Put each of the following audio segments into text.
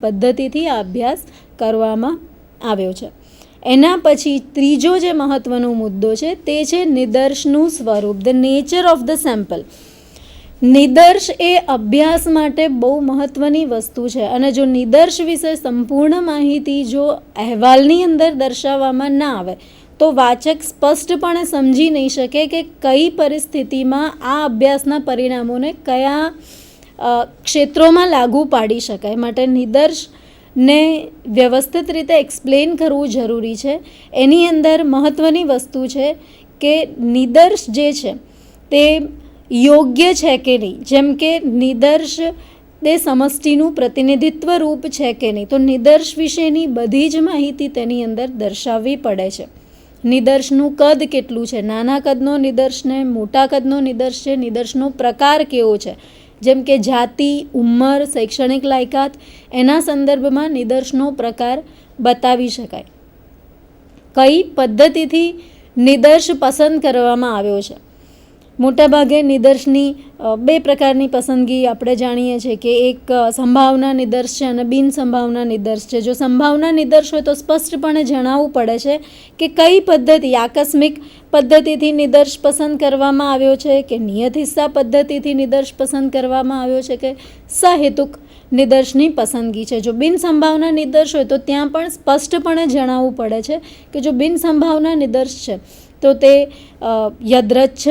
પદ્ધતિથી આ અભ્યાસ કરવામાં આવ્યો છે. એના પછી ત્રીજો જે મહત્વનો મુદ્દો છે તે છે નિદર્શનું સ્વરૂપ, the nature of the sample. નિદર્શ એ અભ્યાસ માટે બહુ મહત્વની વસ્તુ છે અને જો નિદર્શ વિશે સંપૂર્ણ માહિતી જો અહેવાલની અંદર દર્શાવવામાં ના આવે તો વાચક સ્પષ્ટપણે સમજી નહીં શકે કે કઈ પરિસ્થિતિમાં આ અભ્યાસના પરિણામોને કયા ક્ષેત્રોમાં લાગુ પાડી શકાય. માટે નિદર્શને વ્યવસ્થિત રીતે એક્સપ્લેન કરવું જરૂરી છે. એની અંદર મહત્ત્વની વસ્તુ છે કે નિદર્શ જે છે તે યોગ્ય છે કે નહીં. જેમ કે નિદર્શ તે સમષ્ટિનું પ્રતિનિધિત્વ રૂપ છે કે નહીં, તો નિદર્શ વિશેની બધી જ માહિતી તેની અંદર દર્શાવવી પડે છે. નિદર્શનું કદ કેટલું છે, નાના કદનો નિદર્શ ને મોટા કદનો નિદર્શ છે, નિદર્શનો પ્રકાર કેવો છે, જેમ કે જાતિ, ઉંમર, શૈક્ષણિક લાયકાત, એના સંદર્ભમાં નિદર્શનો પ્રકાર બતાવી શકાય. કઈ પદ્ધતિથી નિદર્શ પસંદ કરવામાં આવ્યો છે. મોટાભાગે નિદર્શની બે પ્રકારની પસંદગી આપણે જાણીએ છીએ કે એક સંભાવના નિદર્શ છે અને બિન સંભાવના નિદર્શ છે. જો સંભાવના નિદર્શ હોય તો સ્પષ્ટપણે જણાવવું પડે છે કે કઈ પદ્ધતિ, આકસ્મિક પદ્ધતિથી નિદર્શ પસંદ કરવામાં આવ્યો છે કે નિયત હિસ્સા પદ્ધતિથી નિદર્શ પસંદ કરવામાં આવ્યો છે કે સહેતુક નિદર્શની પસંદગી છે. જો બિન સંભાવના નિદર્શ હોય તો ત્યાં પણ સ્પષ્ટપણે જણાવવું પડે છે કે જો બિન સંભાવના નિદર્શ છે તો તે યદ્રચ્છ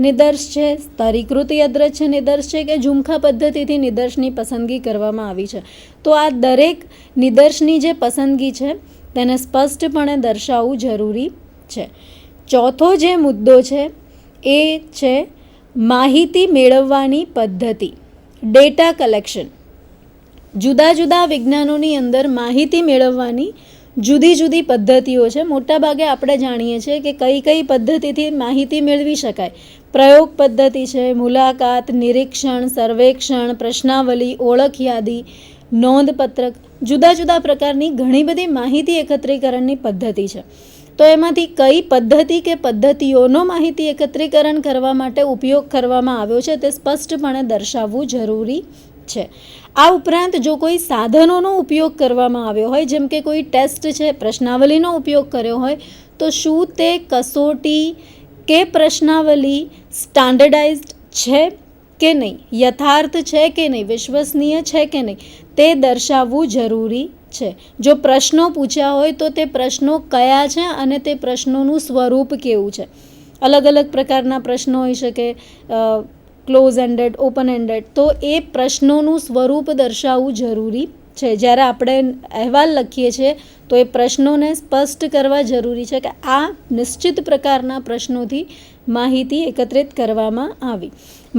નિદર્શ છે, સ્તરીકૃત યદ્રચ્છ નિદર્શ છે કે ઝુમખા પદ્ધતિથી નિદર્શની પસંદગી કરવામાં આવી છે. તો આ દરેક નિદર્શની જે પસંદગી છે તેને સ્પષ્ટપણે દર્શાવવું જરૂરી છે. ચોથો જે મુદ્દો છે એ છે માહિતી મેળવવાની પદ્ધતિ, ડેટા કલેક્શન. જુદા જુદા વિજ્ઞાનોની અંદર માહિતી મેળવવાની જુદી જુદી પદ્ધતિઓ છે. મોટાભાગે આપણે જાણીએ છીએ કે કઈ કઈ પદ્ધતિથી માહિતી મેળવી શકાય. પ્રયોગ પદ્ધતિ છે, મુલાકાત, નિરીક્ષણ, સર્વેક્ષણ, પ્રશ્નાવલી, ઓળખ યાદી, નોંધપત્રક, જુદા જુદા પ્રકારની ઘણી બધી માહિતી એકત્રીકરણની પદ્ધતિ છે. તો એમાંથી કઈ પદ્ધતિ કે પદ્ધતિઓનો માહિતી એકત્રીકરણ કરવા માટે ઉપયોગ કરવામાં આવ્યો છે તે સ્પષ્ટપણે દર્શાવવું જરૂરી છે. આ ઉપરાંત જો કોઈ સાધનોનો ઉપયોગ કરવામાં આવ્યો હોય, જેમ કે કોઈ ટેસ્ટ છે, પ્રશ્નાવલીનો ઉપયોગ કર્યો હોય, તો શું તે કસોટી કે પ્રશ્નાવલી સ્ટાન્ડર્ડાઇઝ્ડ છે કે નહીં, યથાર્થ છે કે નહીં, વિશ્વસનીય છે કે નહીં, તે દર્શાવવું જરૂરી છે. જો પ્રશ્નો પૂછ્યા હોય તો તે પ્રશ્નો કયા છે અને તે પ્રશ્નોનું સ્વરૂપ કેવું છે. અલગ અલગ પ્રકારના પ્રશ્નો હોઈ શકે, ક્લોઝ એન્ડેડ, ઓપન એન્ડેડ, તો એ પ્રશ્નોનું સ્વરૂપ દર્શાવવું જરૂરી છે. જ્યારે આપણે અહેવાલ લખીએ છીએ તો એ પ્રશ્નોને સ્પષ્ટ કરવા જરૂરી છે કે આ નિશ્ચિત પ્રકારના પ્રશ્નોથી માહિતી એકત્રિત કરવામાં આવી.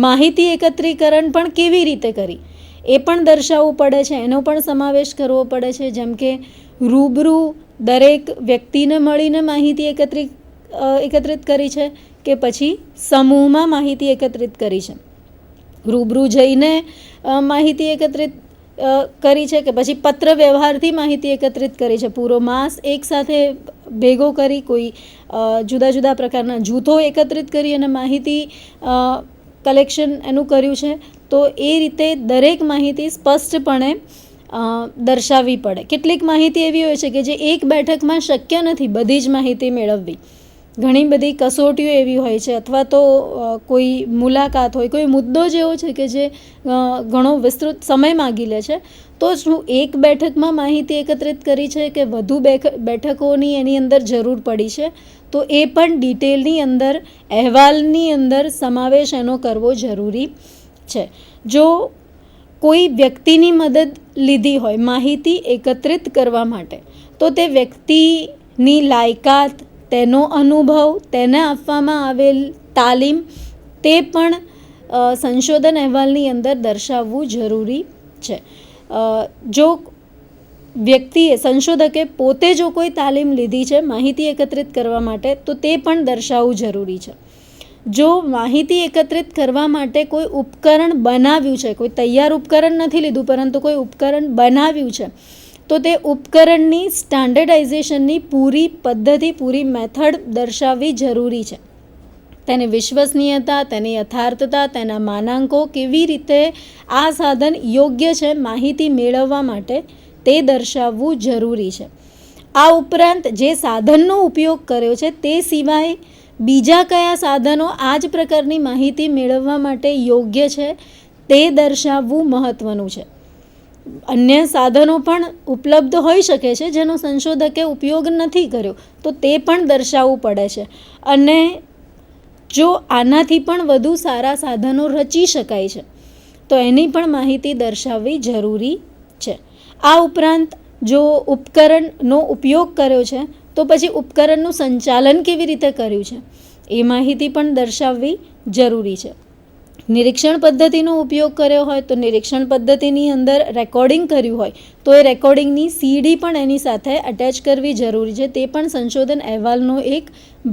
માહિતી એકત્રીકરણ પણ કેવી રીતે કરી એ પણ દર્શાવવું પડે છે, એનો પણ સમાવેશ કરવો પડે છે. જેમ કે રૂબરૂ દરેક વ્યક્તિને મળીને માહિતી એકત્રિત કરી છે કે પછી સમૂહમાં માહિતી એકત્રિત કરી છે, રૂબરૂ જઈને માહિતી એકત્રિત કરી છે કે પછી પત્ર વ્યવહારથી માહિતી એકત્રિત કરી છે, પૂરો માસ એકસાથે ભેગો કરી કોઈ જુદા જુદા પ્રકારના જૂથો એકત્રિત કરી અને માહિતી કલેક્શન એનું કર્યું છે. તો એ રીતે દરેક માહિતી સ્પષ્ટપણે દર્શાવવી પડે. કેટલીક માહિતી એવી હોય છે કે જે એક બેઠકમાં શક્ય નથી બધી જ માહિતી મેળવવી. ઘણી બધી કસોટીઓ એવી હોય છે અથવા તો કોઈ મુલાકાત હોય, કોઈ મુદ્દો જેવો છે કે જે ઘણો વિસ્તૃત સમય માગી લે છે, તો શું એક બેઠકમાં માહિતી એકત્રિત કરી છે કે વધુ બેઠકોની એની અંદર જરૂર પડી છે, તો એ પણ ડિટેલની અંદર અહેવાલની અંદર સમાવેશ એનો કરવો જરૂરી છે. જો કોઈ વ્યક્તિની મદદ લીધી હોય માહિતી એકત્રિત કરવા માટે, તો તે વ્યક્તિની લાયકાત, તેનો અનુભવ, તેને આપવામાં આવેલ તાલીમ, તે પણ સંશોધન અહેવાલની અંદર દર્શાવવું જરૂરી છે. જો વ્યક્તિએ, સંશોધકે પોતે જો કોઈ તાલીમ લીધી છે માહિતી એકત્રિત કરવા માટે, તો તે પણ દર્શાવવું જરૂરી છે. જો માહિતી એકત્રિત કરવા માટે કોઈ ઉપકરણ બનાવ્યું છે, કોઈ તૈયાર ઉપકરણ નથી લીધું પરંતુ કોઈ ઉપકરણ બનાવ્યું છે, તો તે ઉપકરણની સ્ટાન્ડર્ડાઇઝેશનની પૂરી પદ્ધતિ, પૂરી મેથડ દર્શાવવી જરૂરી છે. તેની વિશ્વસનીયતા, તેની યથાર્થતા, તેના માનાંકો, કેવી રીતે આ સાધન યોગ્ય છે માહિતી મેળવવા માટે તે દર્શાવવું જરૂરી છે. આ ઉપરાંત જે સાધનનો ઉપયોગ કર્યો છે તે સિવાય બીજા કયા સાધનો આ જ પ્રકારની માહિતી મેળવવા માટે યોગ્ય છે તે દર્શાવવું મહત્ત્વનું છે. અન્ય સાધનો પણ ઉપલબ્ધ હોઈ શકે છે જેનો સંશોધકે ઉપયોગ નથી કર્યો, તો તે પણ દર્શાવવું પડે છે. અને જો આનાથી પણ વધુ સારા સાધનો રચી શકાય છે તો એની પણ માહિતી દર્શાવવી જરૂરી છે. આ ઉપરાંત જો ઉપકરણનો ઉપયોગ કર્યો છે તો પછી ઉપકરણનું સંચાલન કેવી રીતે કર્યું છે એ માહિતી પણ દર્શાવવી જરૂરી છે. નિરીક્ષણ પદ્ધતિનો ઉપયોગ કર્યો હોય તો નિરીક્ષણ પદ્ધતિની અંદર રેકોર્ડિંગ કર્યું હોય તો એ રેકોર્ડિંગની સીડી પણ એની સાથે અટેચ કરવી જરૂરી છે. તે પણ સંશોધન અહેવાલનો એક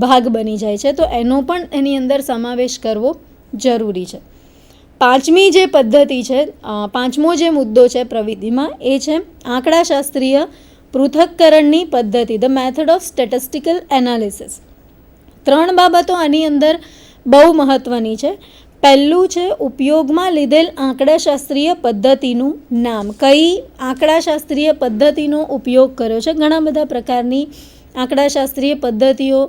ભાગ બની જાય છે, તો એનો પણ એની અંદર સમાવેશ કરવો જરૂરી છે. પાંચમી જે પદ્ધતિ છે, પાંચમો જે મુદ્દો છે પ્રવિધિમાં, એ છે આંકડાશાસ્ત્રીય પૃથક્કરણની પદ્ધતિ, the method of statistical analysis. 3 બાબતો આની અંદર બહુ મહત્ત્વની છે. પહેલું છે ઉપયોગમાં લીધેલ આંકડાશાસ્ત્રીય પદ્ધતિનું નામ. કઈ આંકડાશાસ્ત્રીય પદ્ધતિનો ઉપયોગ કર્યો છે? ઘણા બધા પ્રકારની આંકડાશાસ્ત્રીય પદ્ધતિઓ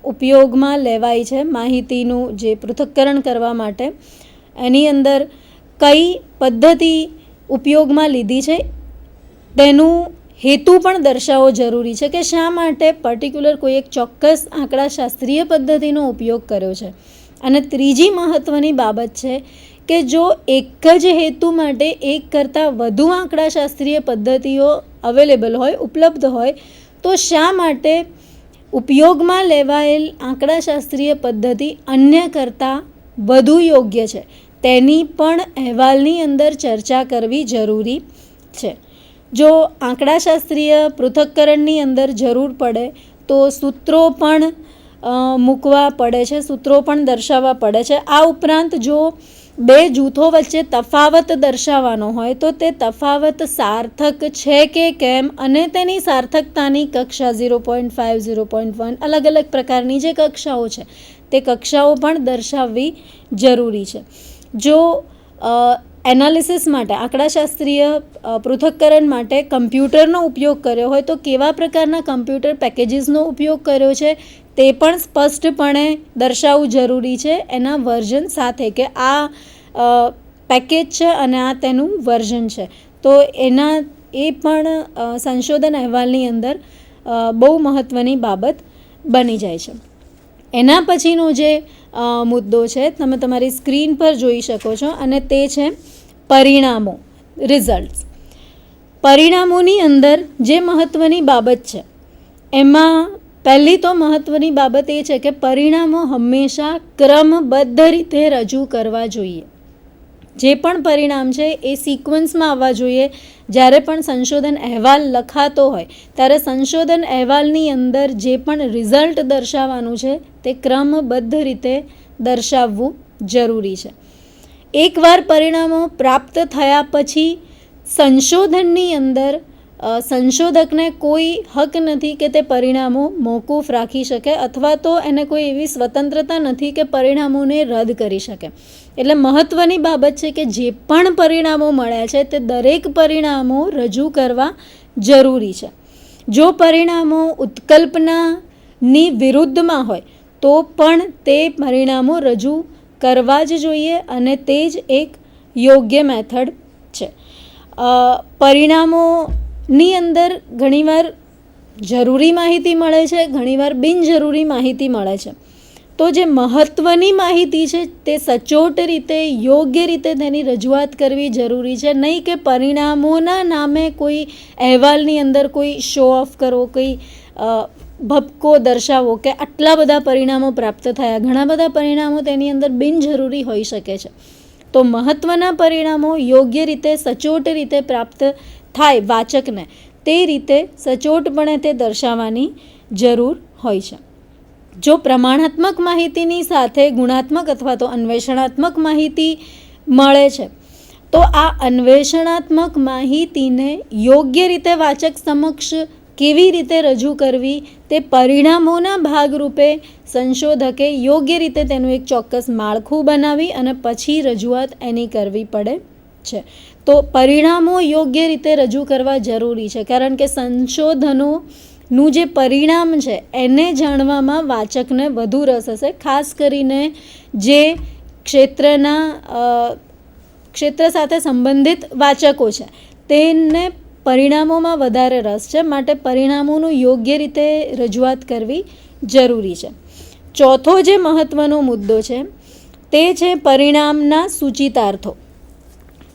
ઉપયોગમાં લેવાય છે માહિતીનું જે પૃથક્કરણ કરવા માટે. એની અંદર કઈ પદ્ધતિ ઉપયોગમાં લીધી છે તેનું હેતુ પણ દર્શાવવો જરૂરી છે કે શા માટે પર્ટિક્યુલર કોઈ એક ચોક્કસ આંકડાશાસ્ત્રીય પદ્ધતિનો ઉપયોગ કર્યો છે. અને ત્રીજી મહત્ત્વની બાબત છે કે જો એક જ હેતુ માટે એક કરતાં વધુ આંકડાશાસ્ત્રીય પદ્ધતિઓ અવેલેબલ હોય, ઉપલબ્ધ હોય, તો શા માટે ઉપયોગમાં લેવાયેલ આંકડાશાસ્ત્રીય પદ્ધતિ અન્ય કરતાં વધુ યોગ્ય છે તેની પણ અહેવાલની અંદર ચર્ચા કરવી જરૂરી છે. જો આંકડાશાસ્ત્રીય પૃથક્કરણની અંદર જરૂર પડે તો સૂત્રો પણ મૂકવા પડે છે, સૂત્રો પણ દર્શાવવા પડે છે. આ ઉપરાંત જો બે જૂથો વચ્ચે તફાવત દર્શાવવાનો હોય તો તે તફાવત સાર્થક છે કે કેમ અને તેની સાર્થકતાની કક્ષા 0.5, 0.1 અલગ અલગ પ્રકારની જે કક્ષાઓ છે તે કક્ષાઓ પણ દર્શાવવી જરૂરી છે. જો એનાલિસિસ માટે, આંકડાશાસ્ત્રીય પૃથક્કરણ માટે કમ્પ્યુટરનો ઉપયોગ કર્યો હોય તો કેવા પ્રકારના કમ્પ્યુટર પેકેજીસનો ઉપયોગ કર્યો છે તે પણ સ્પષ્ટપણે દર્શાવવું જરૂરી છે એના વર્ઝન સાથે, કે આ પેકેજ છે અને આ તેનું વર્ઝન છે. તો એ પણ સંશોધન અહેવાલની અંદર બહુ મહત્ત્વની બાબત બની જાય છે. એના પછીનો જે મુદ્દો છે તમે તમારી સ્ક્રીન પર જોઈ શકો છો અને તે છે પરિણામો, રિઝલ્ટ્સ. પરિણામોની અંદર જે મહત્ત્વની બાબત છે એમાં પહેલી તો મહત્ત્વની બાબત એ છે કે પરિણામો હંમેશા ક્રમબદ્ધ રીતે રજૂ કરવા જોઈએ. જે પણ પરિણામ છે એ સિક્વન્સમાં આવવા જોઈએ. જ્યારે પણ સંશોધન અહેવાલ લખાતો હોય ત્યારે સંશોધન અહેવાલની અંદર જે પણ રિઝલ્ટ દર્શાવવાનું છે તે ક્રમબદ્ધ રીતે દર્શાવવું જરૂરી છે. એકવાર પરિણામો પ્રાપ્ત થયા પછી સંશોધનની અંદર સંશોધકને કોઈ હક નથી કે તે પરિણામો મોકૂફ રાખી શકે અથવા તો એને કોઈ એવી સ્વતંત્રતા નથી કે પરિણામોને રદ કરી શકે. એટલે મહત્ત્વની બાબત છે કે જે પણ પરિણામો મળ્યા છે તે દરેક પરિણામો રજૂ કરવા જરૂરી છે. જો પરિણામો ઉત્કલ્પનાની વિરુદ્ધમાં હોય તો પણ તે પરિણામો રજૂ કરવા જ જોઈએ અને તે જ એક યોગ્ય મેથડ છે. પરિણામોની અંદર ઘણીવાર જરૂરી માહિતી મળે છે, ઘણીવાર બિનજરૂરી માહિતી મળે છે. તો જે મહત્ત્વની માહિતી છે તે સચોટ રીતે, યોગ્ય રીતે તેની રજૂઆત કરવી જરૂરી છે. નહીં કે પરિણામોના નામે કોઈ અહેવાલની અંદર કોઈ શો ઓફ કરવો, કોઈ ભપકો દર્શાવવો કે આટલા બધા પરિણામો પ્રાપ્ત થયા. ઘણા બધા પરિણામો તેની અંદર બિનજરૂરી હોઈ શકે છે. તો મહત્ત્વના પરિણામો યોગ્ય રીતે, સચોટ રીતે પ્રાપ્ત થાય વાચકને તે રીતે સચોટપણે તે દર્શાવવાની જરૂર હોય છે. જો પ્રમાણાત્મક માહિતીની સાથે ગુણાત્મક અથવા તો અન્વેષણાત્મક માહિતી મળે છે તો આ અન્વેષણાત્મક માહિતીને યોગ્ય રીતે વાચક સમક્ષ કેવી રીતે રજૂ કરવી તે પરિણામોના ભાગરૂપે સંશોધકે યોગ્ય રીતે તેનું એક ચોક્કસ માળખું બનાવી અને પછી રજૂઆત એની કરવી પડે છે. તો તો પરિણામો યોગ્ય રીતે રજૂ કરવા જરૂરી છે, કારણ કે સંશોધનોનું જે પરિણામ છે એને જાણવામાં વાચકને વધુ રસ હશે, ખાસ કરીને જે ક્ષેત્ર સાથે સંબંધિત વાચકો છે તેને પરિણામોમાં વધારે રસ છે, માટે પરિણામોનું યોગ્ય રીતે રજૂઆત કરવી જરૂરી છે. ચોથો જે મહત્ત્વનો મુદ્દો છે તે છે પરિણામના સૂચિતાર્થો.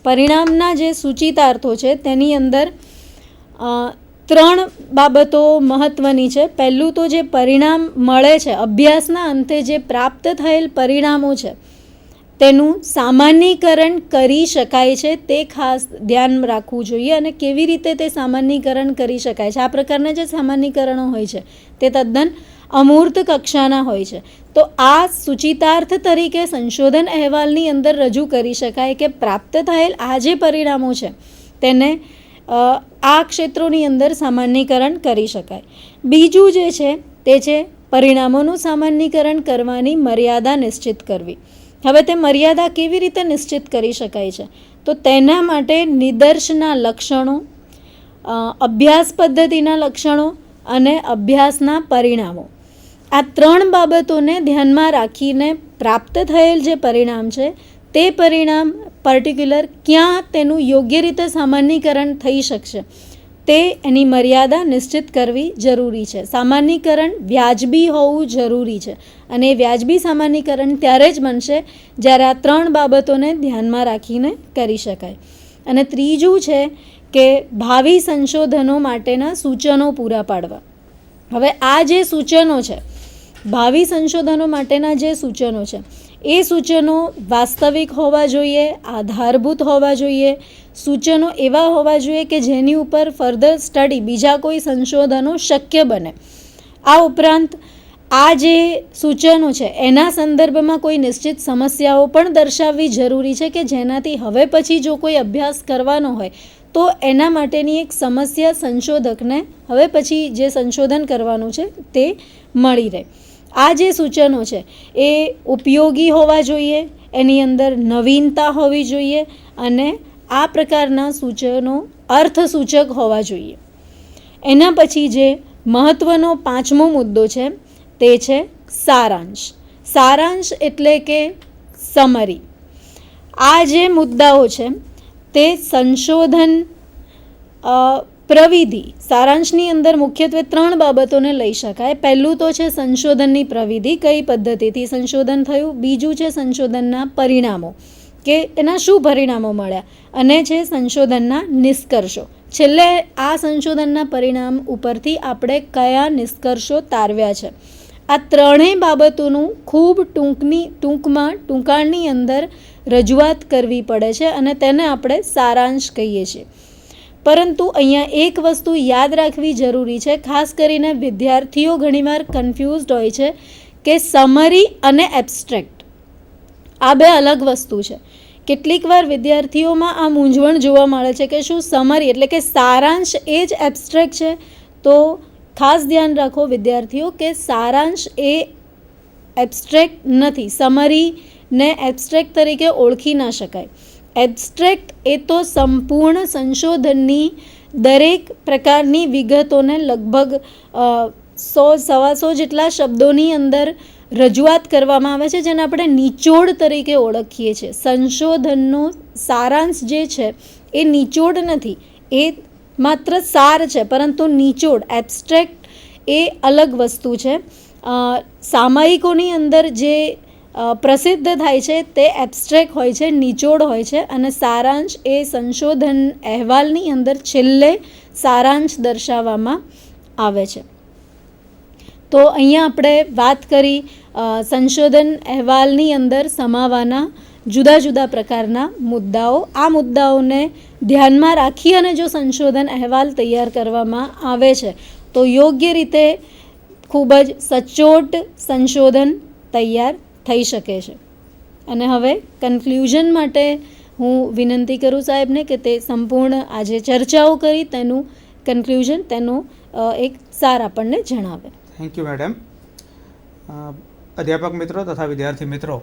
પરિણામના જે સૂચિતાર્થો છે તેની અંદર 3 બાબતો મહત્ત્વની છે. પહેલું તો જે પરિણામ મળે છે, અભ્યાસના અંતે જે પ્રાપ્ત થયેલ પરિણામો છે તેનું સામાન્યીકરણ કરી શકાય છે તે ખાસ ધ્યાન રાખવું જોઈએ, અને કેવી રીતે તે સામાન્યીકરણ કરી શકાય છે. આ પ્રકારના જે સામાન્યીકરણો હોય છે તે તદ્દન અમૂર્ત કક્ષાના હોય છે. તો આ સૂચિતાર્થ તરીકે સંશોધન અહેવાલની અંદર રજૂ કરી શકાય કે પ્રાપ્ત થયેલ આ જે પરિણામો છે તેને આ ક્ષેત્રોની અંદર સામાન્યીકરણ કરી શકાય. બીજું જે છે તે છે પરિણામોનું સામાન્યીકરણ કરવાની મર્યાદા નિશ્ચિત કરવી. હવે તે મર્યાદા કેવી રીતે નિશ્ચિત કરી શકાય છે? તો તેના માટે નિદર્શના લક્ષણો, અભ્યાસ પદ્ધતિના લક્ષણો અને અભ્યાસના પરિણામો, આ 3 બાબતોને ધ્યાનમાં રાખીને પ્રાપ્ત થયેલ જે પરિણામ છે તે પરિણામ પર્ટિક્યુલર ક્યાં તેનું યોગ્ય રીતે સામાન્યીકરણ થઈ શકશે તે એની મર્યાદા નિશ્ચિત કરવી જરૂરી છે. સામાન્યીકરણ વ્યાજબી હોવું જરૂરી છે, અને એ વ્યાજબી સામાન્યીકરણ ત્યારે જ બનશે જ્યારે આ 3 બાબતોને ધ્યાનમાં રાખીને કરી શકાય. અને ત્રીજું છે કે ભાવિ સંશોધનો માટેના સૂચનો પૂરા પાડવા. હવે આ જે સૂચનો છે, ભાવિ સંશોધનો માટેના જે સૂચનો છે એ સૂચનો વાસ્તવિક હોવા જોઈએ, આધારભૂત હોવા જોઈએ, સૂચનો એવા હોવા જોઈએ કે જેની ઉપર ફર્ધર સ્ટડી, બીજા કોઈ સંશોધનો શક્ય બને. આ ઉપરાંત આ જે સૂચનો છે એના સંદર્ભમાં કોઈ નિશ્ચિત સમસ્યાઓ પણ દર્શાવવી જરૂરી છે કે જેનાથી હવે પછી જો કોઈ અભ્યાસ કરવાનો હોય તો એના માટેની એક સમસ્યા સંશોધકને હવે પછી જે સંશોધન કરવાનું છે તે મળી રહે. આ જે સૂચનો છે એ ઉપયોગી હોવા જોઈએ, એની અંદર નવીનતા હોવી જોઈએ, અને આ પ્રકારના સૂચનો અર્થસૂચક હોવા જોઈએ. એના પછી જે મહત્ત્વનો 5મો મુદ્દો છે તે છે સારાંશ. સારાંશ એટલે કે સમરી. આ જે મુદ્દાઓ છે તે સંશોધન પ્રવિધિ, સારાંશની અંદર મુખ્યત્વે 3 બાબતોને લઈ શકાય. પહેલું તો છે સંશોધનની પ્રવિધિ, કઈ પદ્ધતિથી સંશોધન થયું. બીજું છે સંશોધનના પરિણામો, કે એના શું પરિણામો મળ્યા, અને છે સંશોધનના નિષ્કર્ષો. છેલ્લે આ સંશોધનના પરિણામ ઉપરથી આપણે કયા નિષ્કર્ષો તારવ્યા છે. આ 3 બાબતોનું ખૂબ ટૂંકાણની અંદર રજૂઆત કરવી પડે છે, અને તેને આપણે સારાંશ કહીએ છીએ. પરંતુ અહીંયા એક વસ્તુ યાદ રાખવી જરૂરી છે, ખાસ કરીને વિદ્યાર્થીઓ ઘણીવાર કન્ફ્યુઝડ હોય છે કે સમરી અને એબ્સ્ટ્રેક્ટ આ 2 અલગ વસ્તુ છે. કેટલીક વાર વિદ્યાર્થીઓમાં આ મૂંઝવણ જોવા મળે છે કે શું સમરી એટલે કે સારાંશ એ જ એબ્સ્ટ્રેક્ટ છે? તો ખાસ ધ્યાન રાખો વિદ્યાર્થીઓ કે સારાંશ એ એબ્સ્ટ્રેક્ટ નથી. સમરીને એબ્સ્ટ્રેક્ટ તરીકે ઓળખી ના શકાય. એબ્સ્ટ્રેક્ટ એ તો સંપૂર્ણ સંશોધનની દરેક પ્રકારની વિગતોને લગભગ 100-125 જેટલા શબ્દોની અંદર રજૂઆત કરવામાં આવે છે, જેને આપણે નિચોડ તરીકે ઓળખીએ છીએ. સંશોધનનો સારાંશ જે છે એ નિચોડ નથી, એ માત્ર સાર છે, પરંતુ નિચોડ એબ્સ્ટ્રેક્ટ એ અલગ વસ્તુ છે. સામયિકોની અંદર જે પ્રસિદ્ધ થાય છે તે એબ્સ્ટ્રેક્ટ હોય છે, નિચોડ હોય છે, અને સારાંશ એ સંશોધન અહેવાલની અંદર છેલ્લે સારાંશ દર્શાવવામાં આવે છે. તો અહીંયા આપણે વાત કરી સંશોધન અહેવાલની અંદર સમાવાના જુદા જુદા પ્રકારના મુદ્દાઓ. આ મુદ્દાઓને ધ્યાનમાં રાખી અને જો સંશોધન અહેવાલ તૈયાર કરવામાં આવે છે તો યોગ્ય રીતે ખૂબ જ સચોટ સંશોધન તૈયાર થઈ શકે છે. અને હવે કન્ક્લુઝન માટે હું વિનંતી કરું સાહેબને કે તે સંપૂર્ણ આજે ચર્ચાઓ કરી તેનું કન્ક્લુઝન, તેનો એક સાર આપણને જણાવે. Thank you madam. અધ્યાપક મિત્રો તથા વિદ્યાર્થી મિત્રો,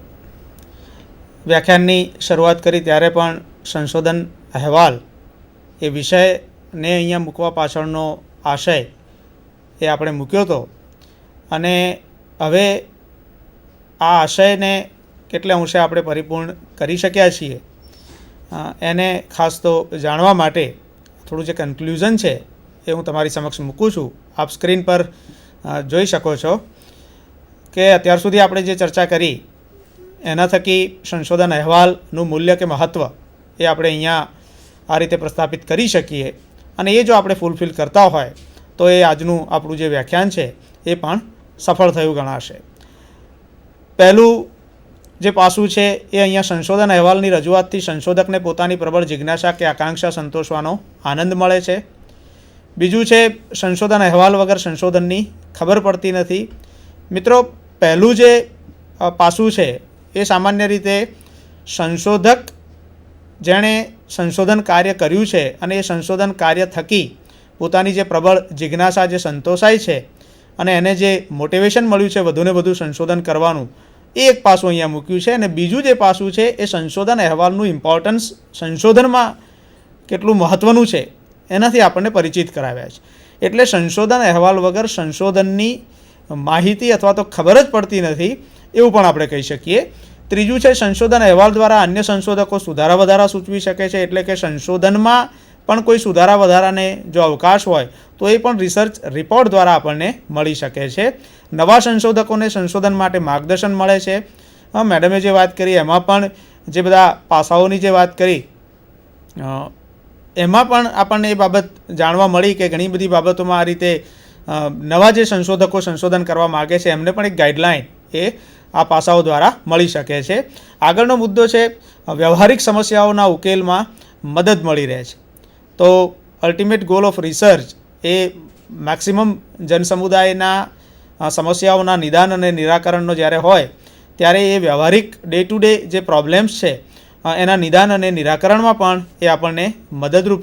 વ્યાખ્યાનની શરૂઆત કરી ત્યારે પણ સંશોધન અહેવાલ એ વિષયને અહીંયા મૂકવા પાછળનો આશય એ આપણે મૂક્યો હતો અને હવે આ આશયને કેટલે અંશે આપણે પરિપૂર્ણ કરી શક્યા છીએ એને ખાસ તો જાણવા માટે થોડું જે કન્ક્લુઝન છે એ હું તમારી સમક્ષ મૂકું છું. આપ સ્ક્રીન પર જોઈ શકો છો કે અત્યાર સુધી આપણે જે ચર્ચા કરી એના થકી સંશોધન અહેવાલનું મૂલ્ય કે મહત્ત્વ એ આપણે અહીંયા આ રીતે પ્રસ્થાપિત કરી શકીએ અને એ જો આપણે ફૂલફિલ કરતા હોય તો એ આજનું આપણું જે વ્યાખ્યાન છે એ પણ સફળ થયું ગણાશે. પહેલું જે પાસું છે એ અહીંયા સંશોધન અહેવાલની રજૂઆતથી સંશોધકને પોતાની પ્રબળ જિજ્ઞાસા કે આકાંક્ષા સંતોષવાનો આનંદ મળે છે. બીજું છે સંશોધન અહેવાલ વગર સંશોધનની ખબર પડતી નથી. મિત્રો, પહેલું જે પાસું છે એ સામાન્ય રીતે સંશોધક જેણે સંશોધન કાર્ય કર્યું છે અને એ સંશોધન કાર્ય થકી પોતાની જે પ્રબળ જિજ્ઞાસા જે સંતોષાય છે અને એને જે મોટિવેશન મળ્યું છે વધુને વધુ સંશોધન કરવાનું, એ એક પાસું અહીંયા મૂક્યું છે. અને બીજું જે પાસું છે એ સંશોધન અહેવાલનું ઇમ્પોર્ટન્સ સંશોધનમાં કેટલું મહત્ત્વનું છે એનાથી આપણને પરિચિત કરાવ્યા છે. એટલે સંશોધન અહેવાલ વગર સંશોધનની માહિતી અથવા તો ખબર જ પડતી નથી એવું પણ આપણે કહી શકીએ. ત્રીજું છે સંશોધન અહેવાલ દ્વારા અન્ય સંશોધકો સુધારા વધારા સૂચવી શકે છે. એટલે કે સંશોધનમાં પણ કોઈ સુધારા વધારાને જો અવકાશ હોય તો એ પણ રિસર્ચ રિપોર્ટ દ્વારા આપણને મળી શકે છે. નવા સંશોધકોને સંશોધન માટે માર્ગદર્શન મળે છે. મેડમે જે વાત કરી એમાં પણ જે બધા પાસાઓની જે વાત કરી એમાં પણ આપણને એ બાબત જાણવા મળી કે ઘણી બધી બાબતોમાં આ રીતે નવા જે સંશોધકો સંશોધન કરવા માગે છે એમને પણ એક ગાઈડલાઇન એ આ પાસાઓ દ્વારા મળી શકે છે. આગળનો મુદ્દો છે વ્યવહારિક સમસ્યાઓના ઉકેલમાં મદદ મળી રહે છે. તો અલ્ટિમેટ ગોલ ઓફ રિસર્ચ એ મેક્સિમમ જનસમુદાયના સમસ્યાઓના નિદાન અને નિરાકરણનો જ્યારે હોય ત્યારે એ વ્યવહારિક ડે ટુ ડે જે પ્રોબ્લેમ્સ છે એના નિદાન અને નિરાકરણમાં પણ એ આપણને મદદરૂપ